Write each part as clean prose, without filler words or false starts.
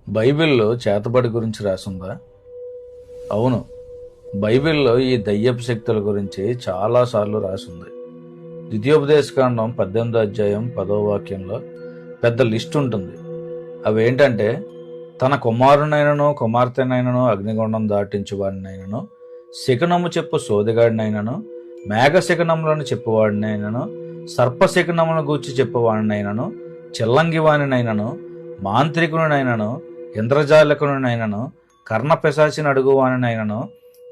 బైబిల్లో చేతబడి గురించి రాసుందా? అవును, బైబిల్లో ఈ దయ్యపు శక్తుల గురించి చాలాసార్లు రాసుంది. ద్వితీయోపదేశకాండం 18వ అధ్యాయం 10వ వాక్యంలో పెద్ద లిస్ట్ ఉంటుంది. అవేంటంటే, తన కుమారునైనను కుమార్తెనైనను అగ్నిగుండం దాటించువాడినైనను, శకునము చెప్పు సోదిగాడినైనను, మేఘ శకునములను చెప్పువాడినైనను, సర్పశకునములను గూర్చి చెప్పువాడినైనను, చిల్లంగివానినైనను, మాంత్రికునినైనను, ఇంద్రజాలకునినైనను, కర్ణపిశాచిని అడుగువానినైనను,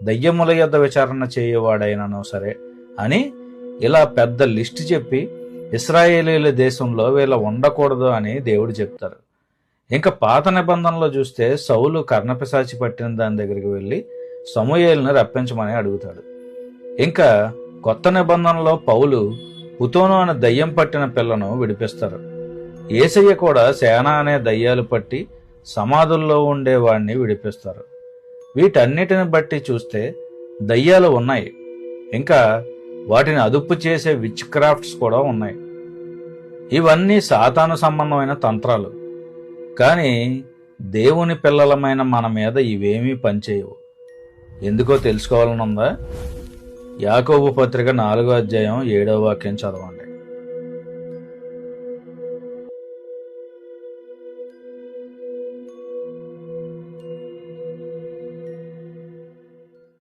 దయ్యముల యొద్ద విచారణ చేయవాడైనను సరే అని ఇలా పెద్ద లిస్ట్ చెప్పి ఇశ్రాయేలీల దేశంలో వీళ్ళ ఉండకూడదు అని దేవుడు చెప్తారు. ఇంకా పాత నిబంధనలో చూస్తే సౌలు కర్ణపిశాచి పట్టిన దాని దగ్గరికి వెళ్ళి సమూయేలును రప్పించమని అడుగుతాడు. ఇంకా కొత్త నిబంధనలో పౌలు పుతోను అనే దయ్యం పట్టిన పిల్లను విడిపిస్తారు. యేసయ్య కూడా సేన అనే దయ్యాలు పట్టి సమాధుల్లో ఉండేవాడిని విడిపిస్తారు. వీటన్నిటిని బట్టి చూస్తే దయ్యాలు ఉన్నాయి, ఇంకా వాటిని అదుపు చేసే విచ్ క్రాఫ్ట్స్ కూడా ఉన్నాయి. ఇవన్నీ సాతాను సంబంధమైన తంత్రాలు. కానీ దేవుని పిల్లలమైన మన మీద ఇవేమీ పనిచేయవు. ఎందుకో తెలుసుకోవాలనుందా? యాకోబు పత్రిక 4వ అధ్యాయం 7వ వాక్యం చదవండి.